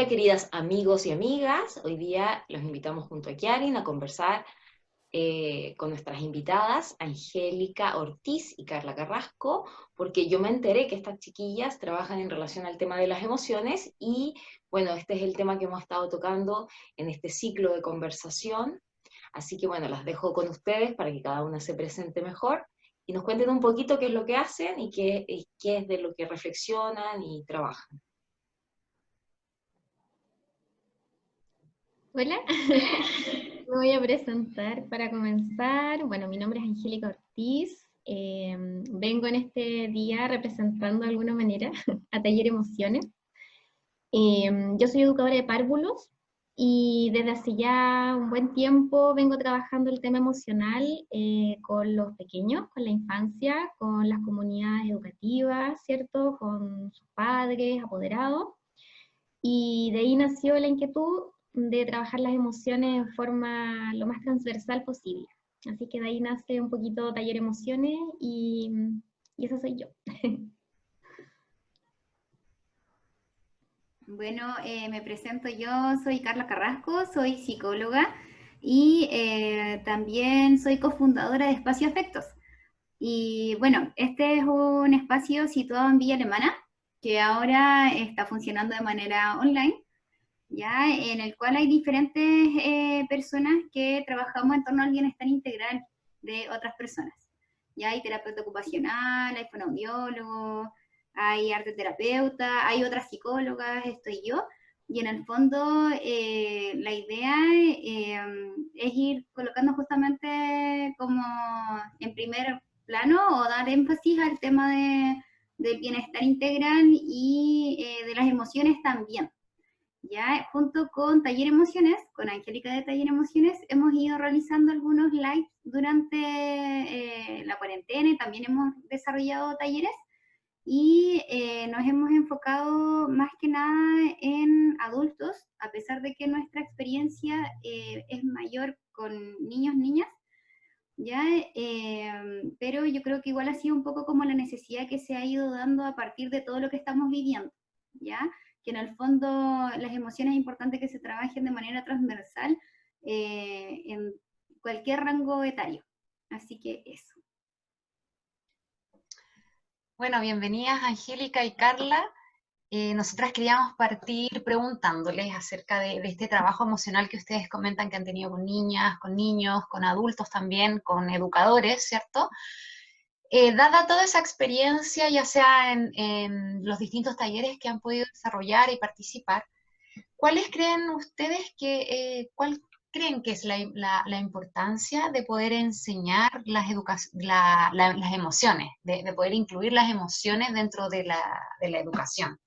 queridas amigos y amigas. Hoy día los invitamos junto a Kiarin a conversar con nuestras invitadas, Angélica Ortiz y Carla Carrasco, porque yo me enteré que estas chiquillas trabajan en relación al tema de las emociones y, bueno, este es el tema que hemos estado tocando en este ciclo de conversación. Así que, bueno, las dejo con ustedes para que cada una se presente mejor y nos cuenten un poquito qué es lo que hacen y qué es de lo que reflexionan y trabajan. Hola, me voy a presentar para comenzar. Bueno, mi nombre es Angélica Ortiz. Vengo en este día representando de alguna manera a Taller Emociones. Yo soy educadora de párvulos y desde hace ya un buen tiempo vengo trabajando el tema emocional con los pequeños, con la infancia, con las comunidades educativas, ¿cierto? Con sus padres, apoderados. Y de ahí nació la inquietud de trabajar las emociones en forma lo más transversal posible. Así que de ahí nace un poquito Taller Emociones y esa soy yo. Bueno, me presento yo, soy Carla Carrasco, soy psicóloga y también soy cofundadora de Espacio Afectos. Y bueno, este es un espacio situado en Villa Alemana, que ahora está funcionando de manera online, ya en el cual hay diferentes personas que trabajamos en torno al bienestar integral de otras personas. Ya hay terapeuta ocupacional, hay fonoaudiólogo, hay arte terapeuta, hay otras psicólogas, estoy yo, y en el fondo la idea es ir colocando justamente como en primer plano o dar énfasis al tema del bienestar integral y de las emociones también. Ya junto con Taller Emociones, con Angélica de Taller Emociones, hemos ido realizando algunos lives durante la cuarentena y también hemos desarrollado talleres y nos hemos enfocado más que nada en adultos, a pesar de que nuestra experiencia es mayor con niños, niñas, ¿ya? Pero yo creo que igual ha sido un poco como la necesidad que se ha ido dando a partir de todo lo que estamos viviendo, ¿ya? Que en el fondo las emociones es importante que se trabajen de manera transversal en cualquier rango etario. Así que eso. Bueno, bienvenidas Angélica y Carla. Nosotras queríamos partir preguntándoles acerca de este trabajo emocional que ustedes comentan que han tenido con niñas, con niños, con adultos también, con educadores, ¿cierto? Dada toda esa experiencia, ya sea en los distintos talleres que han podido desarrollar y participar, ¿cuáles creen ustedes cuál creen que es la importancia de poder enseñar las emociones, de poder incluir las emociones dentro de la educación?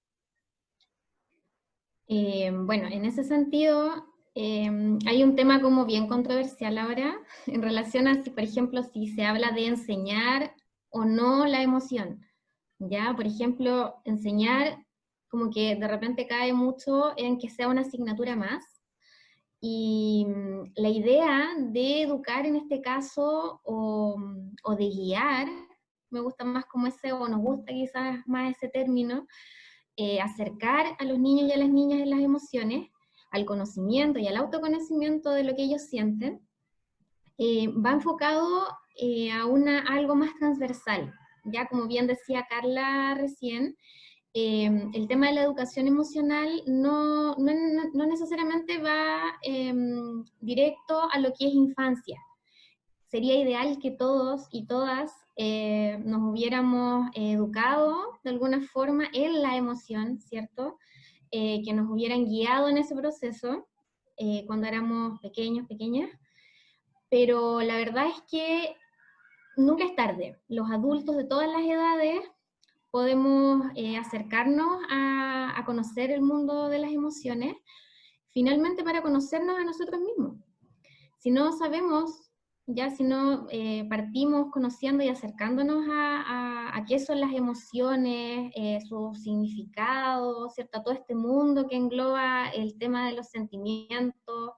Bueno, en ese sentido, hay un tema como bien controversial ahora en relación a si, por ejemplo, si se habla de enseñar o no la emoción. Ya, por ejemplo, enseñar como que de repente cae mucho en que sea una asignatura más. Y la idea de educar en este caso o de guiar, me gusta más como ese, o nos gusta quizás más ese término, acercar a los niños y a las niñas en las emociones, al conocimiento y al autoconocimiento de lo que ellos sienten, va enfocado a algo más transversal. Ya como bien decía Carla recién, el tema de la educación emocional no necesariamente va directo a lo que es infancia. Sería ideal que todos y todas nos hubiéramos educado de alguna forma en la emoción, ¿cierto? Que nos hubieran guiado en ese proceso cuando éramos pequeños, pequeñas, pero la verdad es que nunca es tarde. Los adultos de todas las edades podemos acercarnos a conocer el mundo de las emociones, finalmente para conocernos a nosotros mismos. Si no sabemos, ya si no partimos conociendo y acercándonos a qué son las emociones, su significado, ¿cierto? A todo este mundo que engloba el tema de los sentimientos,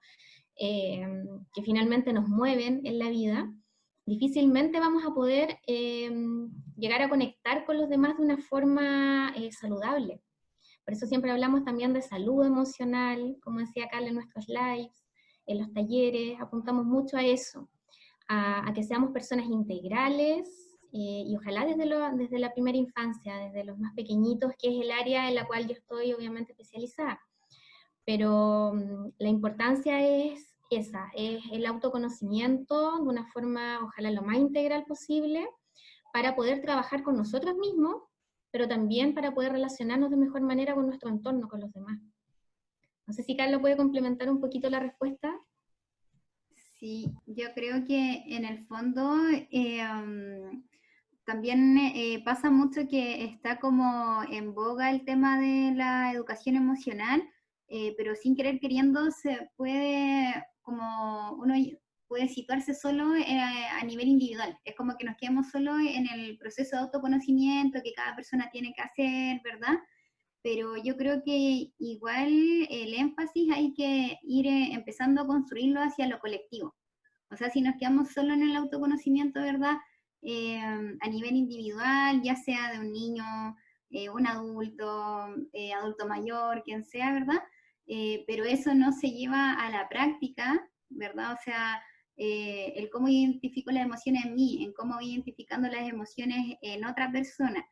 que finalmente nos mueven en la vida, difícilmente vamos a poder llegar a conectar con los demás de una forma saludable. Por eso siempre hablamos también de salud emocional, como decía Carla en nuestros lives, en los talleres, apuntamos mucho a eso, a que seamos personas integrales, y ojalá desde la primera infancia, desde los más pequeñitos, que es el área en la cual yo estoy obviamente especializada. Pero la importancia es esa, es el autoconocimiento de una forma, ojalá lo más integral posible, para poder trabajar con nosotros mismos, pero también para poder relacionarnos de mejor manera con nuestro entorno, con los demás. No sé si Carlos puede complementar un poquito la respuesta. Sí, yo creo que en el fondo también pasa mucho que está como en boga el tema de la educación emocional, pero sin querer queriendo se puede, como uno puede situarse solo a nivel individual. Es como que nos quedamos solo en el proceso de autoconocimiento que cada persona tiene que hacer, ¿verdad? Pero yo creo que igual el énfasis hay que ir empezando a construirlo hacia lo colectivo. O sea, si nos quedamos solo en el autoconocimiento, ¿verdad? A nivel individual, ya sea de un niño, un adulto, adulto mayor, quien sea, ¿verdad? Pero eso no se lleva a la práctica, ¿verdad? O sea, el cómo identifico las emociones en mí, en cómo voy identificando las emociones en otra persona,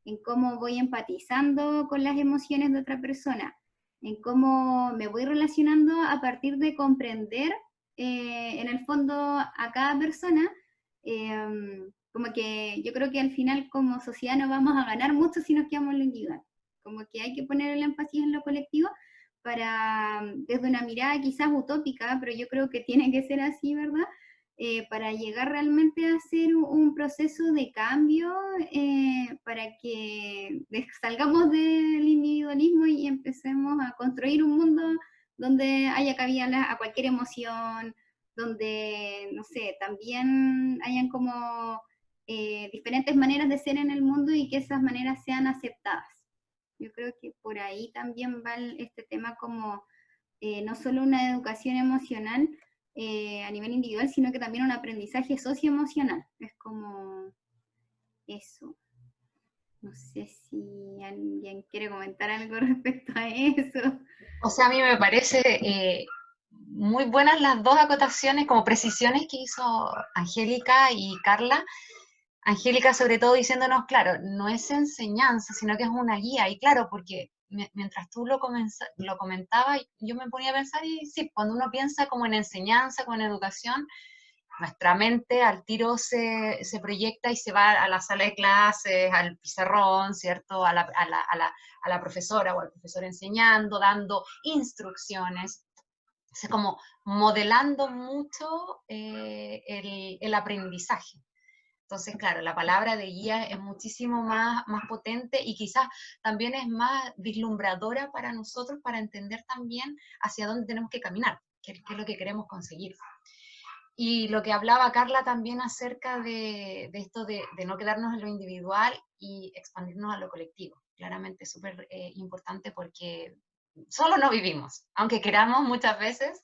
en cómo voy empatizando con las emociones de otra persona, en cómo me voy relacionando a partir de comprender en el fondo a cada persona, como que yo creo que al final como sociedad no vamos a ganar mucho si nos quedamos en lo individual. Como que hay que poner el énfasis en lo colectivo para, desde una mirada quizás utópica, pero yo creo que tiene que ser así, ¿verdad? Para llegar realmente a hacer un proceso de cambio, para que salgamos del individualismo y empecemos a construir un mundo donde haya cabida a cualquier emoción, donde, no sé, también hayan como diferentes maneras de ser en el mundo y que esas maneras sean aceptadas. Yo creo que por ahí también va este tema como no solo una educación emocional a nivel individual, sino que también un aprendizaje socioemocional. Es como eso. No sé si alguien quiere comentar algo respecto a eso. O sea, a mí me parece muy buenas las dos acotaciones, como precisiones que hizo Angélica y Carla. Angélica sobre todo diciéndonos, claro, no es enseñanza, sino que es una guía. Y claro, porque mientras tú lo comentabas, yo me ponía a pensar, y sí, cuando uno piensa como en enseñanza, como en educación, nuestra mente al tiro se proyecta y se va a la sala de clases, al pizarrón, ¿cierto? A la profesora o al profesor enseñando, dando instrucciones. Es como modelando mucho el aprendizaje. Entonces, claro, la palabra de guía es muchísimo más potente y quizás también es más vislumbradora para nosotros para entender también hacia dónde tenemos que caminar, qué es lo que queremos conseguir. Y lo que hablaba Carla también acerca de esto de no quedarnos en lo individual y expandirnos a lo colectivo. Claramente es súper importante porque solo no vivimos, aunque queramos muchas veces,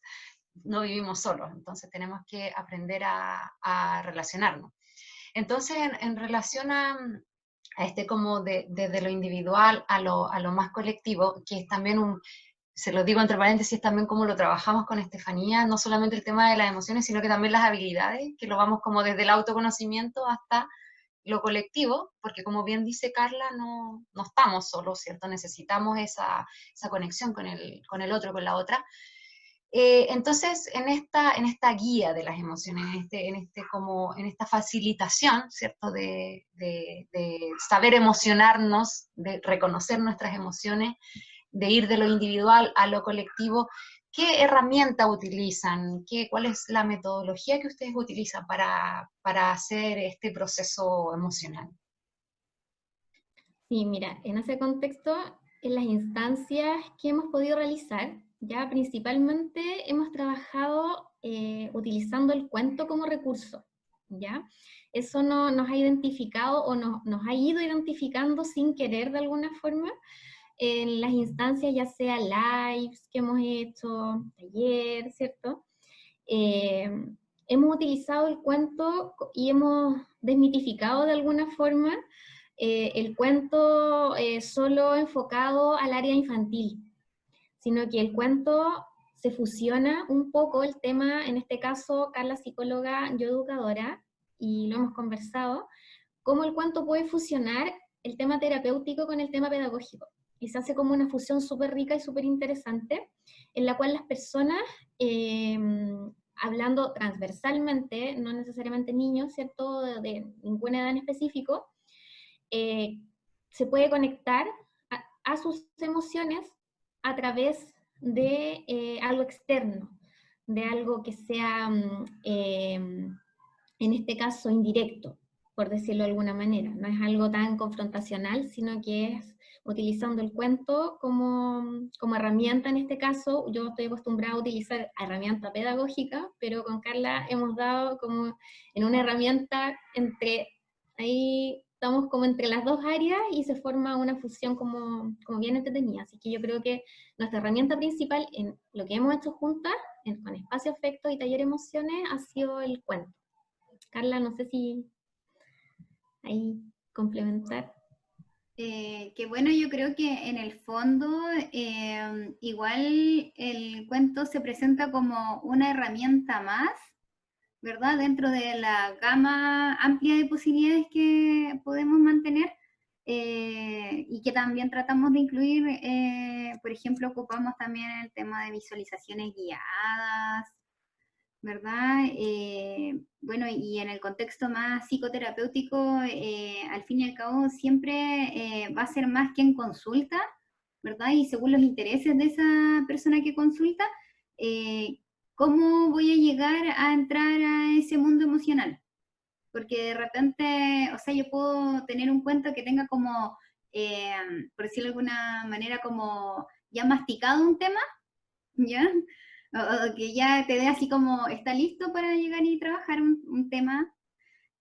no vivimos solos, entonces tenemos que aprender a relacionarnos. Entonces, en relación a este como desde lo individual a lo más colectivo, que es también se lo digo entre paréntesis, también como lo trabajamos con Estefanía, no solamente el tema de las emociones, sino que también las habilidades, que lo vamos como desde el autoconocimiento hasta lo colectivo, porque como bien dice Carla, no estamos solos, ¿cierto? Necesitamos esa conexión con el otro, con la otra. Entonces, en esta guía de las emociones, en esta facilitación, ¿cierto? De saber emocionarnos, de reconocer nuestras emociones, de ir de lo individual a lo colectivo, ¿qué herramienta utilizan? ¿Cuál es la metodología que ustedes utilizan para hacer este proceso emocional? Sí, mira, en ese contexto, en las instancias que hemos podido realizar, ya principalmente hemos trabajado utilizando el cuento como recurso, ¿ya? Eso nos ha identificado o nos ha ido identificando sin querer de alguna forma en las instancias, ya sea lives que hemos hecho, taller, ¿cierto? Hemos utilizado el cuento y hemos desmitificado de alguna forma el cuento solo enfocado al área infantil, sino que el cuento se fusiona un poco el tema, en este caso Carla psicóloga, yo educadora, y lo hemos conversado, cómo el cuento puede fusionar el tema terapéutico con el tema pedagógico. Y se hace como una fusión súper rica y súper interesante, en la cual las personas, hablando transversalmente, no necesariamente niños, ¿cierto?, de ninguna edad en específico, se puede conectar a sus emociones a través de algo externo, de algo que sea, en este caso, indirecto, por decirlo de alguna manera. No es algo tan confrontacional, sino que es utilizando el cuento como herramienta en este caso. Yo estoy acostumbrada a utilizar herramienta pedagógica, pero con Carla hemos dado como en una herramienta ahí estamos como entre las dos áreas y se forma una fusión como bien entretenida. Así que yo creo que nuestra herramienta principal en lo que hemos hecho juntas, con Espacio Afecto y Taller Emociones, ha sido el cuento. Carla, no sé si ahí complementar. Que bueno, yo creo que en el fondo igual el cuento se presenta como una herramienta más, ¿verdad? Dentro de la gama amplia de posibilidades que podemos mantener y que también tratamos de incluir, por ejemplo, ocupamos también el tema de visualizaciones guiadas, ¿verdad? Bueno, y en el contexto más psicoterapéutico, al fin y al cabo, siempre va a ser más quien consulta, ¿verdad? Y según los intereses de esa persona que consulta, ¿cómo voy a llegar a entrar a ese mundo emocional? Porque de repente, o sea, yo puedo tener un cuento que tenga como, por decirlo de alguna manera, como ya masticado un tema, ¿ya? O que ya te dé así como, está listo para llegar y trabajar un tema,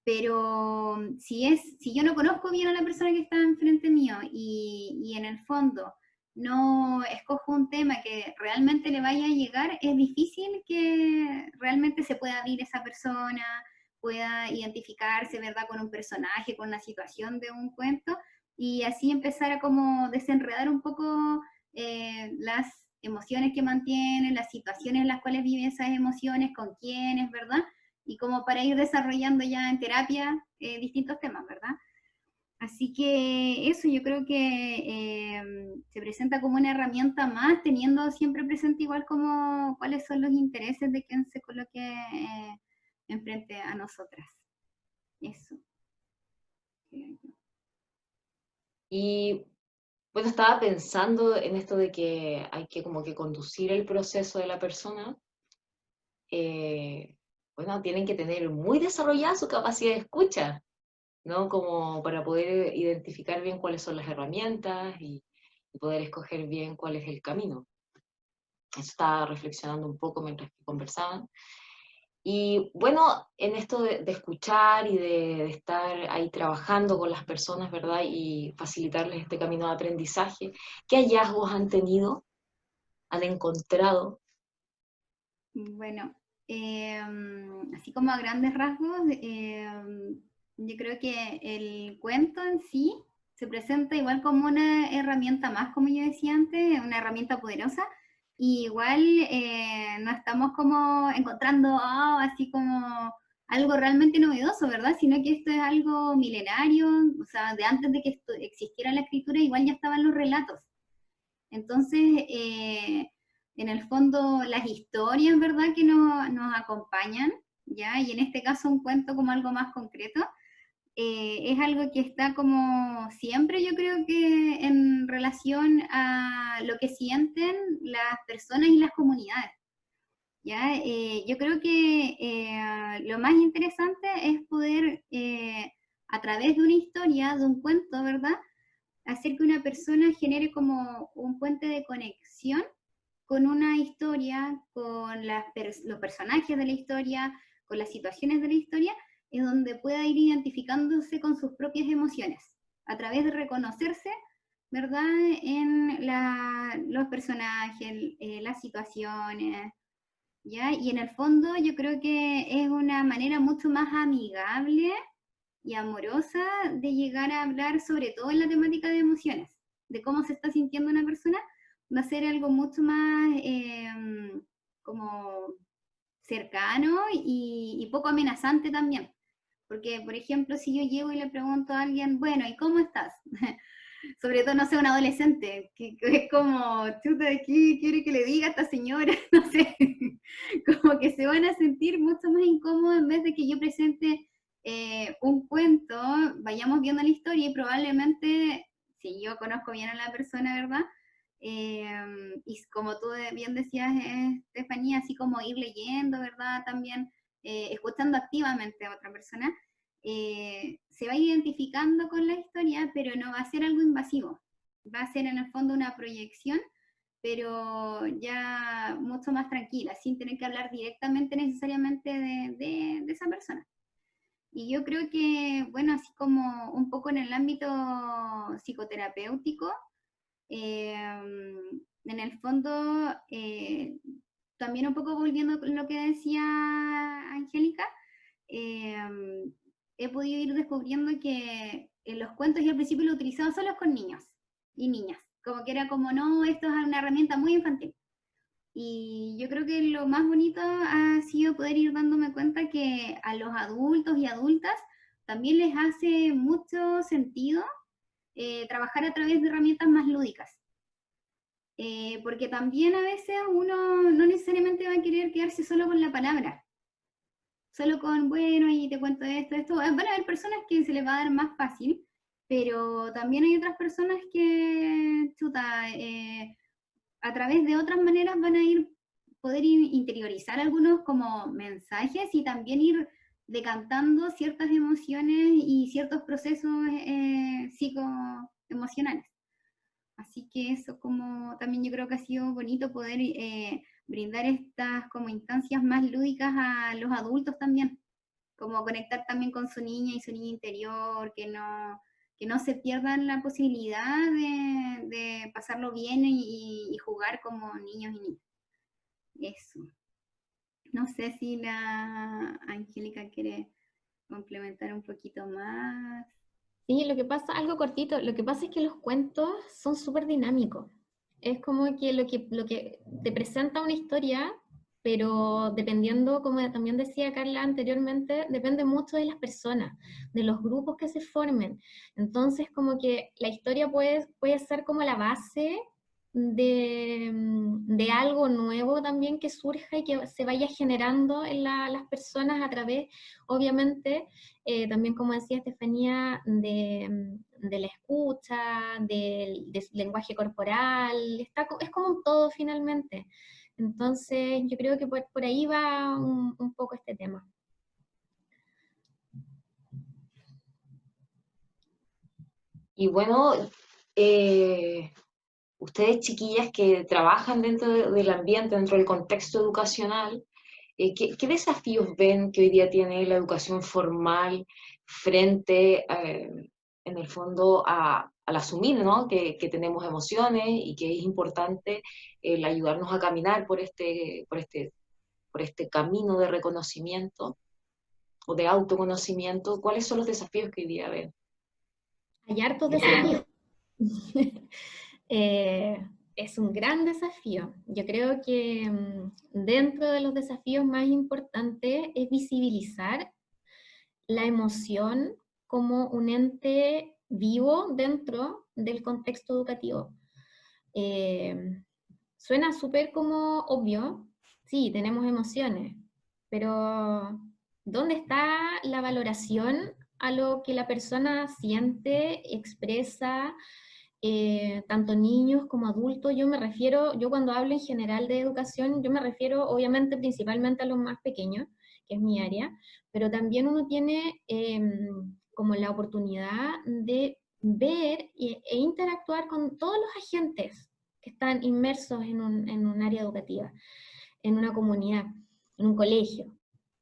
pero si yo no conozco bien a la persona que está enfrente mío y en el fondo no escojo un tema que realmente le vaya a llegar, es difícil que realmente se pueda abrir esa persona, pueda identificarse, ¿verdad?, con un personaje, con una situación de un cuento, y así empezar a como desenredar un poco las emociones que mantienen, las situaciones en las cuales viven esas emociones, con quiénes, ¿verdad? Y como para ir desarrollando ya en terapia distintos temas, ¿verdad? Así que eso yo creo que se presenta como una herramienta más, teniendo siempre presente igual como cuáles son los intereses de quien se coloque enfrente a nosotras. Eso. Y bueno, estaba pensando en esto de que hay que como que conducir el proceso de la persona. Bueno, tienen que tener muy desarrollada su capacidad de escucha, ¿no? Como para poder identificar bien cuáles son las herramientas y poder escoger bien cuál es el camino. Eso estaba reflexionando un poco mientras que conversaban. Y bueno, en esto de escuchar y de estar ahí trabajando con las personas, ¿verdad? Y facilitarles este camino de aprendizaje, ¿qué hallazgos han tenido? ¿Han encontrado? Bueno, así como a grandes rasgos, yo creo que el cuento en sí se presenta igual como una herramienta más, como yo decía antes, una herramienta poderosa, y igual no estamos como encontrando así como algo realmente novedoso, ¿verdad? Sino que esto es algo milenario, o sea, de antes de que existiera la escritura, igual ya estaban los relatos. Entonces, en el fondo, las historias, ¿verdad?, que nos acompañan, ¿ya? Y en este caso un cuento como algo más concreto, es algo que está como siempre, yo creo que en relación a lo que sienten las personas y las comunidades, ¿ya? Yo creo que lo más interesante es poder, a través de una historia, de un cuento, ¿verdad?, hacer que una persona genere como un puente de conexión con una historia, con los personajes de la historia, con las situaciones de la historia, es donde pueda ir identificándose con sus propias emociones, a través de reconocerse, ¿verdad?, en los personajes, las situaciones, ¿ya? Y en el fondo yo creo que es una manera mucho más amigable y amorosa de llegar a hablar sobre todo en la temática de emociones, de cómo se está sintiendo una persona, va a ser algo mucho más como cercano y poco amenazante también. Porque, por ejemplo, si yo llego y le pregunto a alguien, bueno, ¿y cómo estás? Sobre todo, no sé, un adolescente, que es como, chuta, ¿qué quiere que le diga a esta señora? No sé, como que se van a sentir mucho más incómodos en vez de que yo presente un cuento, vayamos viendo la historia y probablemente, si yo conozco bien a la persona, ¿verdad? Y como tú bien decías, Estefanía, así como ir leyendo, ¿verdad? También escuchando activamente a otra persona, se va identificando con la historia, pero no va a ser algo invasivo. Va a ser en el fondo una proyección, pero ya mucho más tranquila, sin tener que hablar directamente necesariamente de esa persona. Y yo creo que, bueno, así como un poco en el ámbito psicoterapéutico, en el fondo, también un poco volviendo con lo que decía Angélica, he podido ir descubriendo que en los cuentos yo al principio lo utilizaba solo con niños y niñas, como que era como, no, esto es una herramienta muy infantil. Y yo creo que lo más bonito ha sido poder ir dándome cuenta que a los adultos y adultas también les hace mucho sentido trabajar a través de herramientas más lúdicas. Porque también a veces uno no necesariamente va a querer quedarse solo con la palabra, solo con, bueno, y te cuento esto. Van a haber personas que se les va a dar más fácil, pero también hay otras personas que, chuta, a través de otras maneras van a poder interiorizar algunos como mensajes y también ir decantando ciertas emociones y ciertos procesos psicoemocionales. Así que eso como también yo creo que ha sido bonito poder brindar estas como instancias más lúdicas a los adultos también, como conectar también con su niña y su niña interior, que no se pierdan la posibilidad de pasarlo bien y jugar como niños y niñas. Eso. No sé si la Angélica quiere complementar un poquito más. Sí, lo que pasa, algo cortito, lo que pasa es que los cuentos son súper dinámicos. Es como que lo que te presenta una historia, pero dependiendo, como también decía Carla anteriormente, depende mucho de las personas, de los grupos que se formen. Entonces, como que la historia puede ser como la base de algo nuevo también que surja y que se vaya generando en las personas a través, obviamente, también como decía Estefanía, de la escucha, del lenguaje corporal, es como un todo finalmente. Entonces yo creo que por ahí va un poco este tema. Y bueno, ustedes chiquillas que trabajan dentro del ambiente, dentro del contexto educacional, ¿qué desafíos ven que hoy día tiene la educación formal frente, en el fondo, al asumir, ¿no? que tenemos emociones y que es importante el ayudarnos a caminar por este camino de reconocimiento o de autoconocimiento? ¿Cuáles son los desafíos que hoy día ven? Hay hartos desafíos. Es un gran desafío. Yo creo que dentro de los desafíos más importantes es visibilizar la emoción como un ente vivo dentro del contexto educativo. Suena súper como obvio, sí, tenemos emociones, pero ¿dónde está la valoración a lo que la persona siente, expresa, tanto niños como adultos? Yo cuando hablo en general de educación, yo me refiero obviamente principalmente a los más pequeños, que es mi área, pero también uno tiene como la oportunidad de ver e interactuar con todos los agentes que están inmersos en un área educativa, en una comunidad, en un colegio.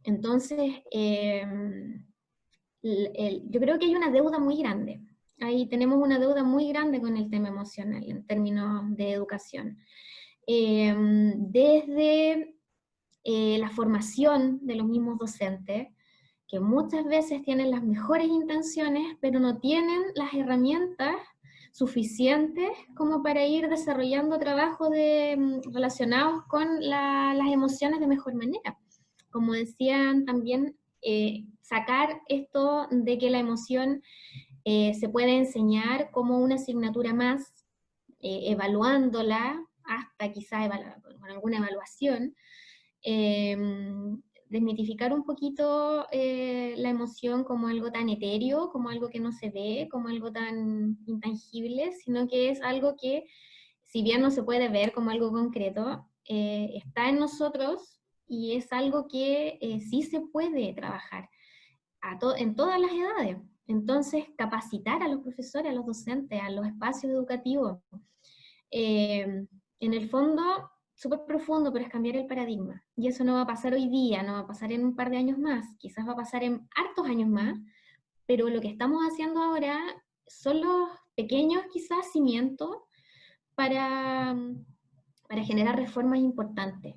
Entonces, yo creo que hay una deuda muy grande. Ahí tenemos una deuda muy grande con el tema emocional en términos de educación. Desde la formación de los mismos docentes, que muchas veces tienen las mejores intenciones, pero no tienen las herramientas suficientes como para ir desarrollando trabajos relacionados con las emociones de mejor manera. Como decían también, sacar esto de que la emoción se puede enseñar como una asignatura más, evaluándola, hasta quizá con alguna evaluación, desmitificar un poquito la emoción como algo tan etéreo, como algo que no se ve, como algo tan intangible, sino que es algo que, si bien no se puede ver como algo concreto, está en nosotros y es algo que sí se puede trabajar en todas las edades. Entonces, capacitar a los profesores, a los docentes, a los espacios educativos, en el fondo, súper profundo, pero es cambiar el paradigma. Y eso no va a pasar hoy día, no va a pasar en un par de años más, quizás va a pasar en hartos años más, pero lo que estamos haciendo ahora son los pequeños, quizás, cimientos para, para generar reformas importantes,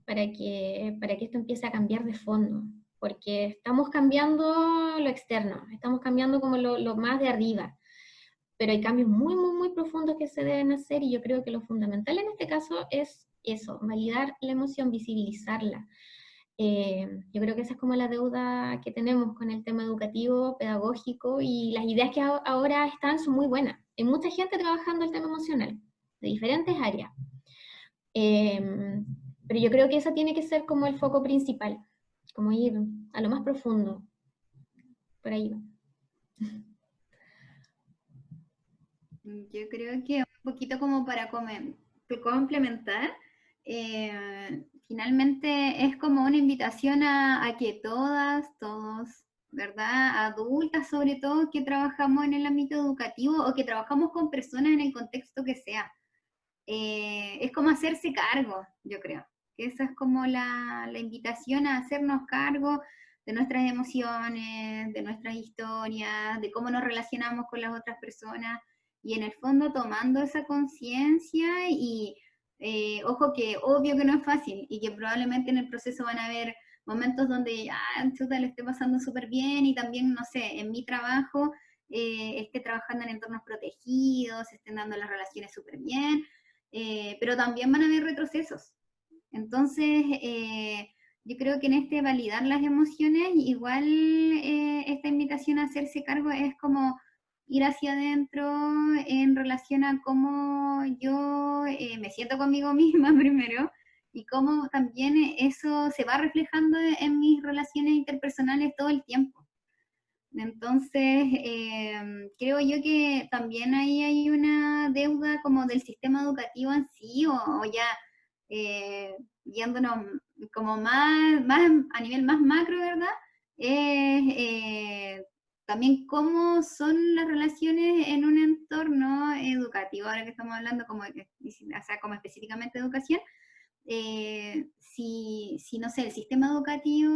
para que esto empiece a cambiar de fondo, porque estamos cambiando lo externo, estamos cambiando como lo más de arriba, pero hay cambios muy, muy, muy profundos que se deben hacer, y yo creo que lo fundamental en este caso es eso, validar la emoción, visibilizarla. Yo creo que esa es como la deuda que tenemos con el tema educativo, pedagógico, y las ideas que ahora están son muy buenas. Hay mucha gente trabajando el tema emocional, de diferentes áreas. Pero yo creo que ese tiene que ser como el foco principal, como ir a lo más profundo. Por ahí va. Yo creo que un poquito como para complementar, finalmente es como una invitación a que todas, todos, ¿verdad? Adultas sobre todo, que trabajamos en el ámbito educativo o que trabajamos con personas en el contexto que sea. Es como hacerse cargo, yo creo. Que esa es como la invitación a hacernos cargo de nuestras emociones, de nuestras historias, de cómo nos relacionamos con las otras personas, y en el fondo tomando esa conciencia y ojo que obvio que no es fácil y que probablemente en el proceso van a haber momentos donde chuta, le esté pasando súper bien, y también, no sé, en mi trabajo esté trabajando en entornos protegidos, estén dando las relaciones súper bien, pero también van a haber retrocesos. Entonces, yo creo que en este validar las emociones, igual esta invitación a hacerse cargo es como ir hacia adentro en relación a cómo yo me siento conmigo misma primero, y cómo también eso se va reflejando en mis relaciones interpersonales todo el tiempo. Entonces, creo yo que también ahí hay una deuda como del sistema educativo en sí, o ya yéndonos como más a nivel más macro, ¿verdad? También cómo son las relaciones en un entorno educativo, ahora que estamos hablando como, o sea, como específicamente de educación. Si, no sé, el sistema educativo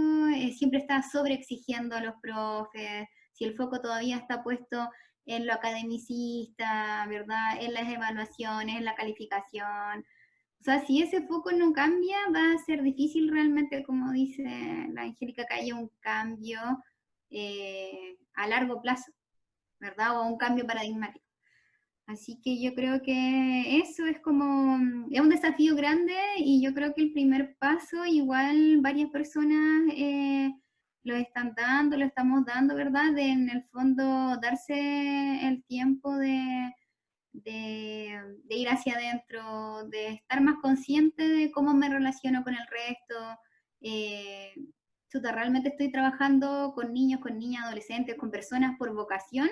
siempre está sobreexigiendo a los profes, si el foco todavía está puesto en lo academicista, ¿verdad? En las evaluaciones, en la calificación. O sea, si ese foco no cambia, va a ser difícil realmente, como dice la Angélica, que haya un cambio a largo plazo, ¿verdad? O un cambio paradigmático. Así que yo creo que eso es como, es un desafío grande, y yo creo que el primer paso, igual varias personas lo están dando, lo estamos dando, ¿verdad? De en el fondo darse el tiempo de ir hacia adentro, de estar más consciente de cómo me relaciono con el resto. ¿Realmente estoy trabajando con niños, con niñas, adolescentes, con personas por vocación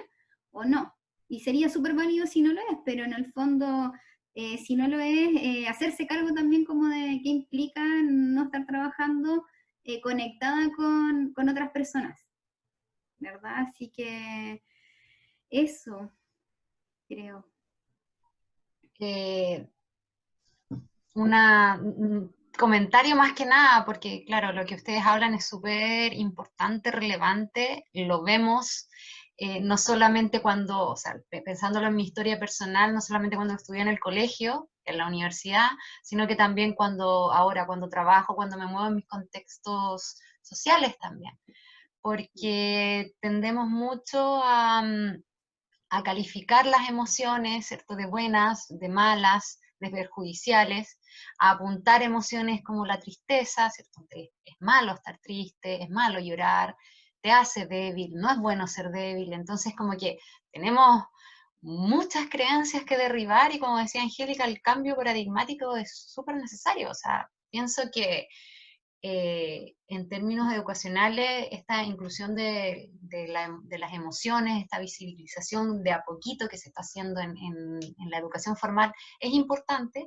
o no? Y sería súper válido si no lo es, pero en el fondo, si no lo es, hacerse cargo también como de qué implica no estar trabajando conectada con otras personas, ¿verdad? Así que eso, creo. Un comentario más que nada, porque claro, lo que ustedes hablan es súper importante, relevante, lo vemos no solamente cuando, o sea, pensándolo en mi historia personal, no solamente cuando estudié en el colegio, en la universidad, sino que también cuando trabajo, cuando me muevo en mis contextos sociales también. porque tendemos mucho a calificar las emociones, ¿cierto? De buenas, de malas, de perjudiciales, a apuntar emociones como la tristeza, ¿cierto? Es malo estar triste, es malo llorar, te hace débil, no es bueno ser débil, entonces como que tenemos muchas creencias que derribar y como decía Angélica, el cambio paradigmático es súper necesario, o sea, pienso que en términos educacionales, esta inclusión de las emociones, esta visibilización de a poquito que se está haciendo en la educación formal es importante,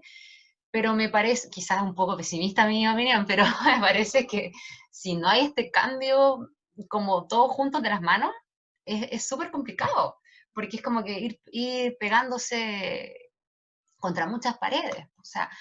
pero me parece, quizás un poco pesimista mi opinión, pero me parece que si no hay este cambio como todos juntos de las manos, es súper complicado, porque es como que ir pegándose contra muchas paredes, o sea,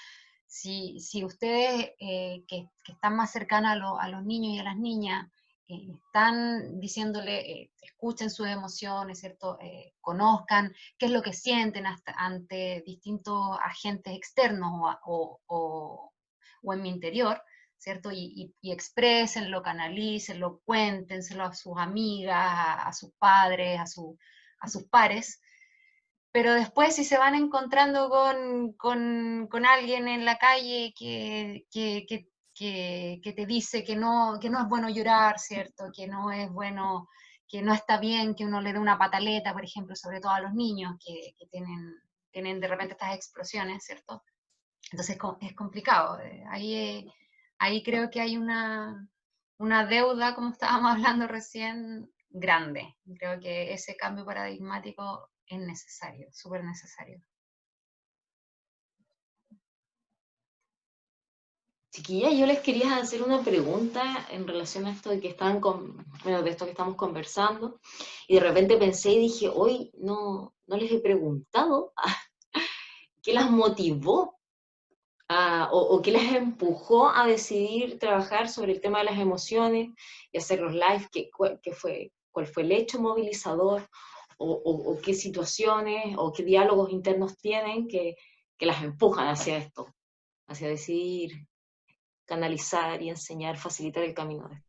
si ustedes que están más cercanos a los niños y a las niñas están diciéndole, escuchen sus emociones, ¿cierto? Conozcan qué es lo que sienten ante distintos agentes externos o en mi interior, ¿cierto? Y exprésenlo, canalícenlo, cuéntenselo a sus amigas, a sus padres, a sus pares, pero después si se van encontrando con alguien en la calle que te dice que no es bueno llorar, ¿cierto? Que no es bueno, que no está bien que uno le dé una pataleta, por ejemplo, sobre todo a los niños que tienen de repente estas explosiones, ¿cierto? Entonces es complicado. Ahí creo que hay una deuda, como estábamos hablando recién, grande. Creo que ese cambio paradigmático es necesario, súper necesario. Chiquilla, yo les quería hacer una pregunta en relación a esto de que bueno, de esto que estamos conversando, y de repente pensé y dije, hoy no les he preguntado qué las motivó o qué les empujó a decidir trabajar sobre el tema de las emociones y hacer los live, cuál fue el hecho movilizador, o qué situaciones o qué diálogos internos tienen que las empujan hacia esto, hacia decidir canalizar y enseñar, facilitar el camino de esto.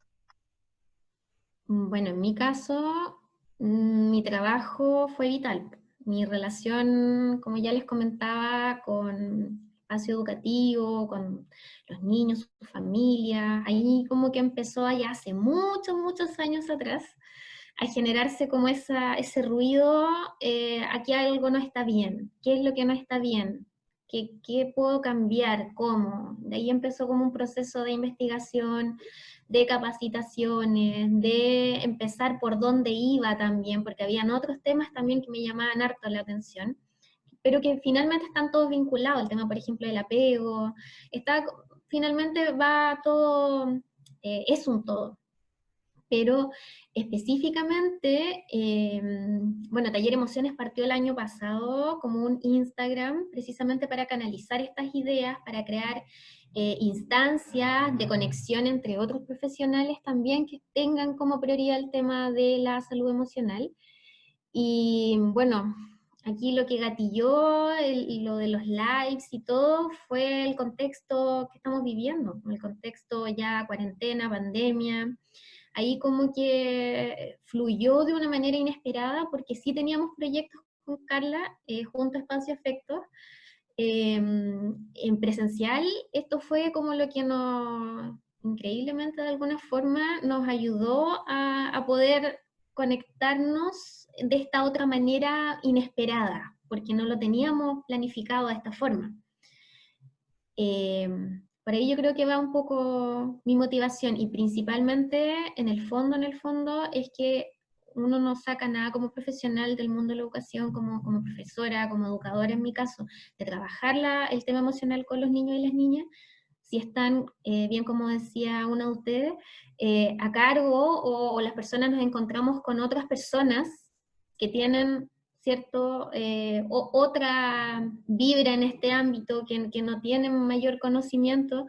Bueno, en mi caso, mi trabajo fue vital. Mi relación, como ya les comentaba, con espacio educativo, con los niños, su familia, ahí como que empezó allá hace muchos, muchos años atrás a generarse como ese ruido, aquí algo no está bien, ¿qué es lo que no está bien? ¿Qué puedo cambiar? ¿Cómo? De ahí empezó como un proceso de investigación, de capacitaciones, de empezar por dónde iba también, porque habían otros temas también que me llamaban harto la atención, pero que finalmente están todos vinculados, el tema, por ejemplo, del apego, finalmente va todo, es un todo. Pero específicamente, bueno, Taller Emociones partió el año pasado como un Instagram precisamente para canalizar estas ideas, para crear instancias de conexión entre otros profesionales también que tengan como prioridad el tema de la salud emocional. Y bueno, aquí lo que gatilló lo de los lives y todo fue el contexto que estamos viviendo, el contexto ya cuarentena, pandemia. Ahí como que fluyó de una manera inesperada, porque sí teníamos proyectos con Carla, junto a Espacio Afectos, en presencial. Esto fue como lo que increíblemente de alguna forma, nos ayudó a poder conectarnos de esta otra manera inesperada, porque no lo teníamos planificado de esta forma. Por ahí yo creo que va un poco mi motivación, y principalmente en el fondo es que uno no saca nada como profesional del mundo de la educación, como profesora, como educadora en mi caso, de trabajar el tema emocional con los niños y las niñas, si están, bien como decía una de ustedes, a cargo, o las personas nos encontramos con otras personas que tienen ¿cierto? Otra vibra en este ámbito, que no tienen mayor conocimiento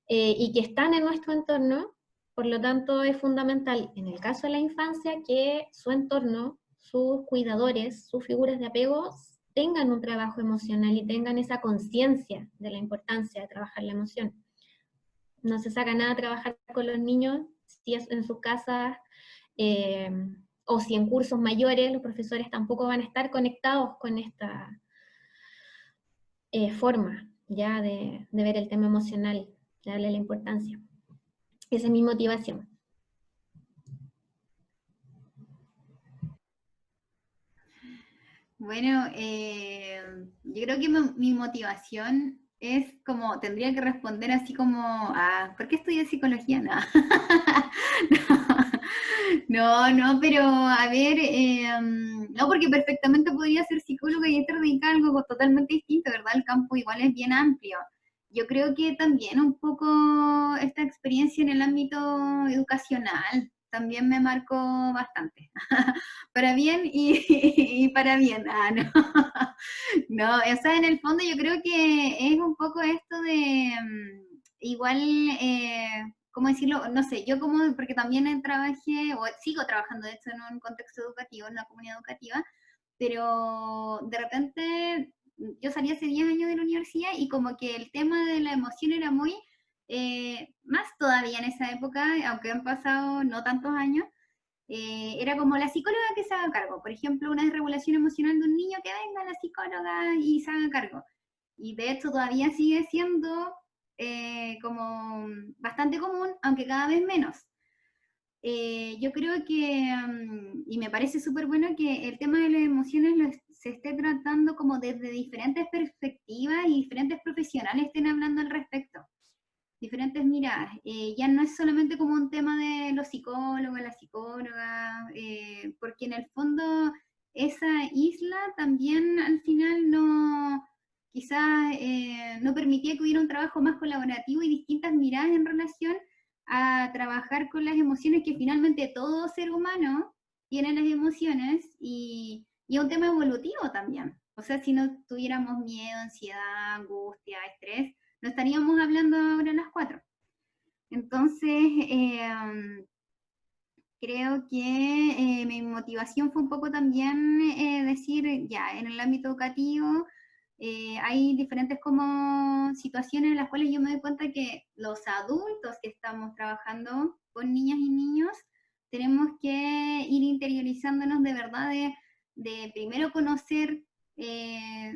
y que están en nuestro entorno. Por lo tanto, es fundamental, en el caso de la infancia, que su entorno, sus cuidadores, sus figuras de apego, tengan un trabajo emocional y tengan esa conciencia de la importancia de trabajar la emoción. No se saca nada trabajar con los niños si es en sus casas o si en cursos mayores los profesores tampoco van a estar conectados con esta forma ya de ver el tema emocional, de darle la importancia. Esa es mi motivación. Bueno, yo creo que mi motivación es como, tendría que responder así como, ¿por qué estudié psicología? No, no, pero a ver, no, porque perfectamente podría ser psicóloga y estar dedicada a algo totalmente distinto, ¿verdad? El campo igual es bien amplio. Yo creo que también un poco esta experiencia en el ámbito educacional también me marcó bastante. Para bien y para bien. No. No, o sea, en el fondo yo creo que es un poco esto de igual, ¿cómo decirlo? No sé, yo como, porque también trabajé, o sigo trabajando de hecho en un contexto educativo, en una comunidad educativa, pero de repente yo salí hace 10 años de la universidad y como que el tema de la emoción era muy, más todavía en esa época, aunque han pasado no tantos años, era como la psicóloga que se haga cargo. Por ejemplo, una desregulación emocional de un niño, que venga la psicóloga y se haga cargo. Y de hecho todavía sigue siendo como bastante común, aunque cada vez menos. Yo creo que, y me parece súper bueno que el tema de las emociones se esté tratando como desde diferentes perspectivas y diferentes profesionales estén hablando al respecto. Diferentes miradas. Ya no es solamente como un tema de los psicólogos, la psicóloga, porque en el fondo esa isla también al final no, quizás no permitía que hubiera un trabajo más colaborativo y distintas miradas en relación a trabajar con las emociones, que finalmente todo ser humano tiene las emociones y es un tema evolutivo también. O sea, si no tuviéramos miedo, ansiedad, angustia, estrés, no estaríamos hablando ahora a las 4. Entonces, creo que mi motivación fue un poco también decir, ya, en el ámbito educativo hay diferentes como situaciones en las cuales yo me doy cuenta que los adultos que estamos trabajando con niñas y niños, tenemos que ir interiorizándonos de verdad de primero conocer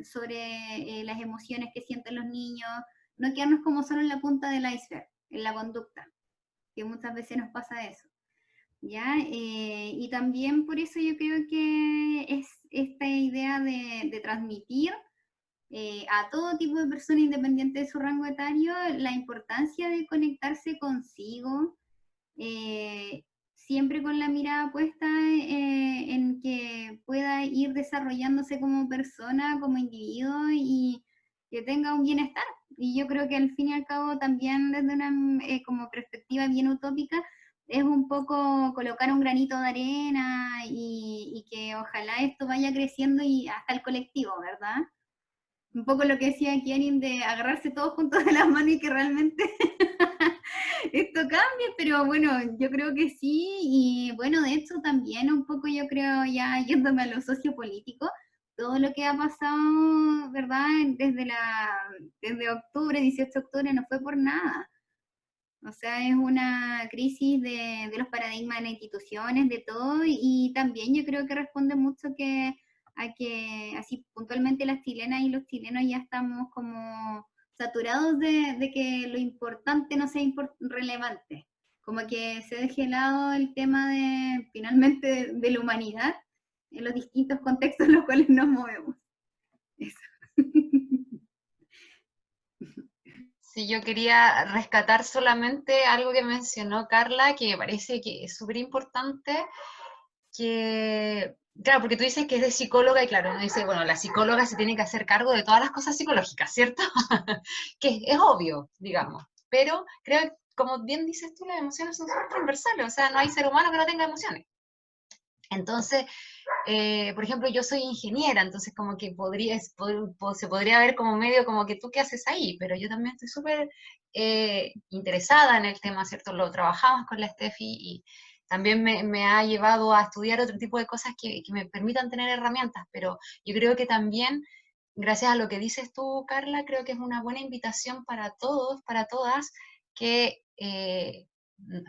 sobre las emociones que sienten los niños, no quedarnos como solo en la punta del iceberg, en la conducta, que muchas veces nos pasa eso. ¿Ya? Y también por eso yo creo que es esta idea de transmitir a todo tipo de persona independiente de su rango etario la importancia de conectarse consigo, siempre con la mirada puesta en que pueda ir desarrollándose como persona, como individuo y que tenga un bienestar. Y yo creo que al fin y al cabo también desde una como perspectiva bien utópica, es un poco colocar un granito de arena y que ojalá esto vaya creciendo y hasta el colectivo, ¿verdad? Un poco lo que decía Kianin de agarrarse todos juntos de las manos y que realmente esto cambie, pero bueno, yo creo que sí, y bueno, de hecho también un poco yo creo, ya yéndome a lo sociopolítico, todo lo que ha pasado, ¿verdad? Desde octubre, 18 de octubre, no fue por nada. O sea, es una crisis de los paradigmas en las instituciones, de todo, y también yo creo que responde mucho a que así puntualmente las chilenas y los chilenos ya estamos como saturados de que lo importante no sea relevante, como que se deje de lado el tema de finalmente de la humanidad en los distintos contextos en los cuales nos movemos. Eso. Sí, yo quería rescatar solamente algo que mencionó Carla, que me parece que es súper importante, que, claro, porque tú dices que es de psicóloga y claro, uno dice, bueno, la psicóloga se tiene que hacer cargo de todas las cosas psicológicas, ¿cierto? Que es obvio, digamos, pero creo que, como bien dices tú, las emociones son súper transversales, o sea, no hay ser humano que no tenga emociones. Entonces, por ejemplo, yo soy ingeniera, entonces como que se podría ver como medio como que tú qué haces ahí, pero yo también estoy súper interesada en el tema, ¿cierto? Lo trabajamos con la Steffi y también me ha llevado a estudiar otro tipo de cosas que me permitan tener herramientas, pero yo creo que también, gracias a lo que dices tú, Carla, creo que es una buena invitación para todos, para todas, que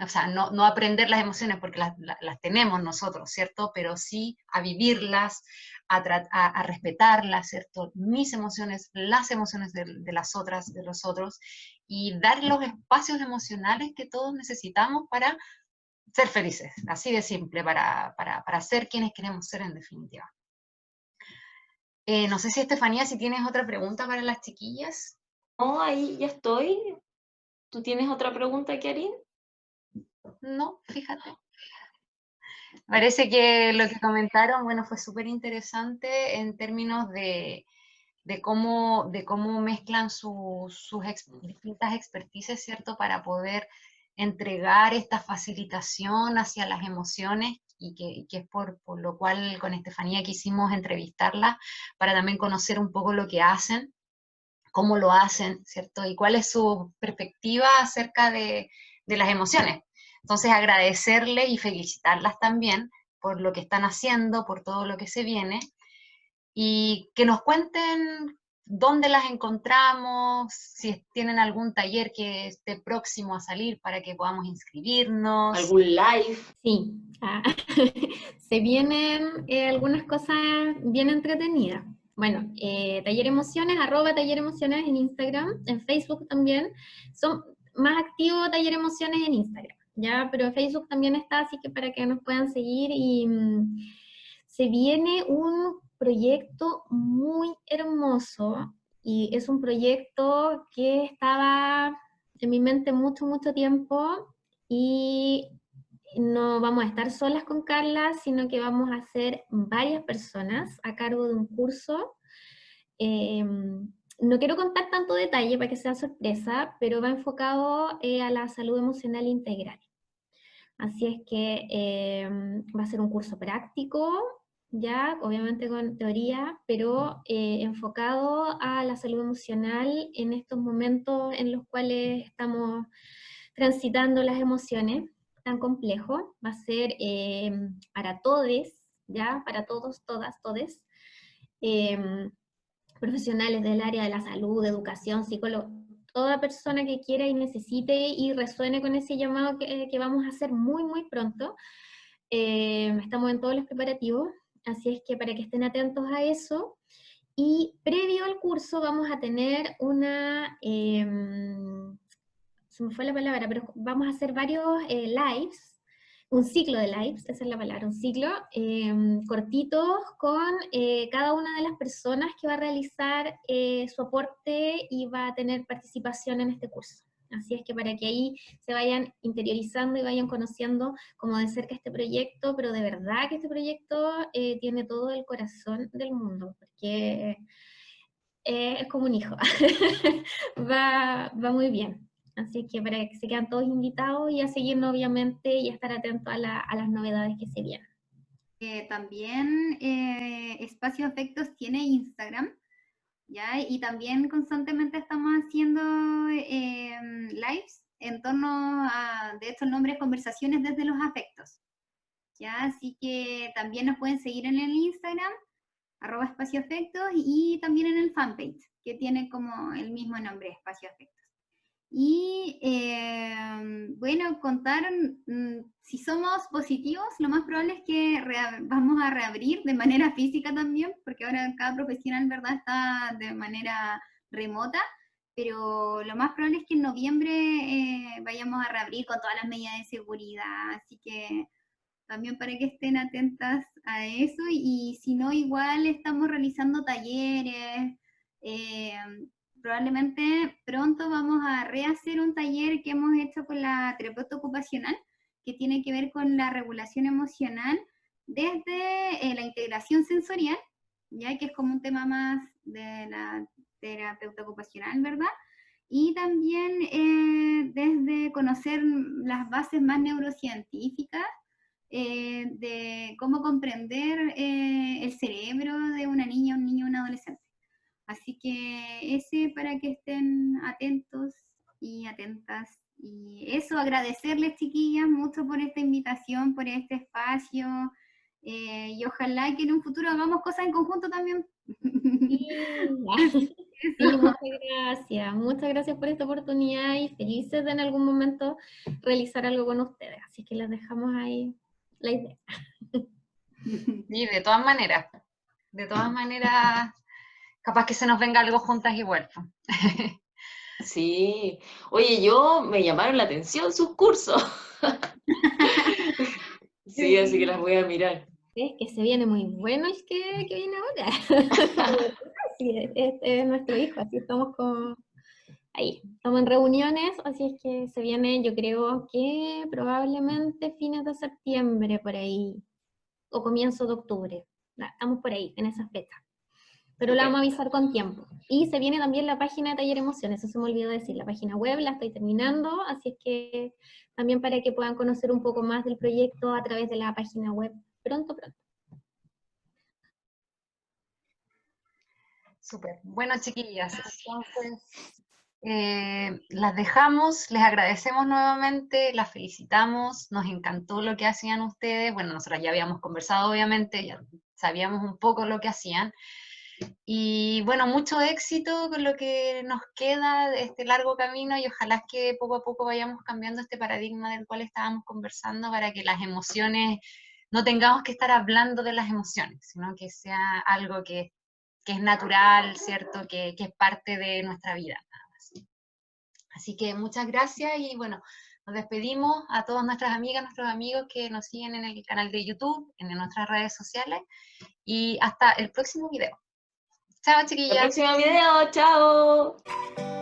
o sea, no aprender las emociones porque las tenemos nosotros, ¿cierto? Pero sí a vivirlas, a respetarlas, ¿cierto? Mis emociones, las emociones de las otras, de los otros, y dar los espacios emocionales que todos necesitamos para ser felices, así de simple, para ser quienes queremos ser en definitiva. No sé si Estefanía, si tienes otra pregunta para las chiquillas. No, ahí ya estoy. ¿Tú tienes otra pregunta, Kiarin? No, fíjate. Parece que lo que comentaron, bueno, fue súper interesante en términos de cómo mezclan sus distintas expertices, ¿cierto? Para poder entregar esta facilitación hacia las emociones y que es por lo cual con Estefanía quisimos entrevistarla para también conocer un poco lo que hacen, cómo lo hacen, ¿cierto? Y cuál es su perspectiva acerca de las emociones. Entonces, agradecerle y felicitarlas también por lo que están haciendo, por todo lo que se viene, y que nos cuenten dónde las encontramos, si tienen algún taller que esté próximo a salir para que podamos inscribirnos. ¿Algún live? Sí, se vienen algunas cosas bien entretenidas. Bueno, Taller Emociones, @Taller Emociones en Instagram, en Facebook también. Son más activos Taller Emociones en Instagram, ¿ya? Pero en Facebook también está, así que para que nos puedan seguir. Y se viene un proyecto muy hermoso, y es un proyecto que estaba en mi mente mucho, mucho tiempo, y no vamos a estar solas con Carla, sino que vamos a ser varias personas a cargo de un curso. No quiero contar tanto detalle para que sea sorpresa, pero va enfocado a la salud emocional integral. Así es que va a ser un curso práctico, ya, obviamente con teoría, pero enfocado a la salud emocional en estos momentos en los cuales estamos transitando las emociones tan complejos. Va a ser para todes, ya, para todos, todas, todes, profesionales del área de la salud, educación, psicólogo, toda persona que quiera y necesite y resuene con ese llamado que vamos a hacer muy, muy pronto. Estamos en todos los preparativos, así es que para que estén atentos a eso. Y previo al curso vamos a tener una, se me fue la palabra, pero vamos a hacer varios lives, un ciclo de lives, esa es la palabra, un ciclo, cortitos con cada una de las personas que va a realizar su aporte y va a tener participación en este curso. Así es que para que ahí se vayan interiorizando y vayan conociendo como de cerca este proyecto, pero de verdad que este proyecto tiene todo el corazón del mundo, porque es como un hijo, va muy bien. Así que para que se quedan todos invitados y a seguirnos obviamente y a estar atentos a las novedades que se vienen. También Espacio Afectos tiene Instagram, ¿ya? Y también constantemente estamos haciendo lives en torno a, de hecho el nombre es Conversaciones desde los Afectos, ¿ya? Así que también nos pueden seguir en el Instagram, @Espacio Afectos, y también en el fanpage, que tiene como el mismo nombre, Espacio Afectos. Y bueno, contar, si somos positivos, lo más probable es que vamos a reabrir de manera física también, porque ahora cada profesional, ¿verdad?, está de manera remota, pero lo más probable es que en noviembre vayamos a reabrir con todas las medidas de seguridad, así que también para que estén atentas a eso, y si no, igual estamos realizando talleres. Probablemente pronto vamos a rehacer un taller que hemos hecho con la terapeuta ocupacional, que tiene que ver con la regulación emocional desde la integración sensorial, ya que es como un tema más de la terapeuta ocupacional, ¿verdad? Y también desde conocer las bases más neurocientíficas de cómo comprender el cerebro de una niña, un niño, un adolescente. Así que ese, para que estén atentos y atentas. Y eso, agradecerles, chiquillas, mucho por esta invitación, por este espacio. Y ojalá que en un futuro hagamos cosas en conjunto también. Sí. Eso, Sí, muchas gracias por esta oportunidad y felices de en algún momento realizar algo con ustedes. Así que les dejamos ahí la idea. Y de todas maneras, capaz que se nos venga algo juntas igual. Sí. Oye, me llamaron la atención sus cursos. Sí, así que las voy a mirar. Es que se viene muy bueno el que viene ahora. Sí, es nuestro hijo, así estamos ahí. Estamos en reuniones, así es que se viene, yo creo que probablemente fines de septiembre por ahí, o comienzo de octubre. Estamos por ahí, en esa fecha. Pero la Súper. vamos a avisar con tiempo. Y se viene también la página de Taller Emociones, eso se me olvidó decir, la página web la estoy terminando, así es que también para que puedan conocer un poco más del proyecto a través de la página web pronto. Súper. Bueno, chiquillas, entonces las dejamos, les agradecemos nuevamente, las felicitamos, nos encantó lo que hacían ustedes. Bueno, nosotras ya habíamos conversado, obviamente, ya sabíamos un poco lo que hacían. Y bueno, mucho éxito con lo que nos queda de este largo camino y ojalá que poco a poco vayamos cambiando este paradigma del cual estábamos conversando para que las emociones, no tengamos que estar hablando de las emociones, sino que sea algo que es natural, ¿cierto? Que es parte de nuestra vida. Nada más. Así que muchas gracias y bueno, nos despedimos a todas nuestras amigas, nuestros amigos que nos siguen en el canal de YouTube, en nuestras redes sociales y hasta el próximo video. Chao, Hasta el chiquillas. próximo video, chao.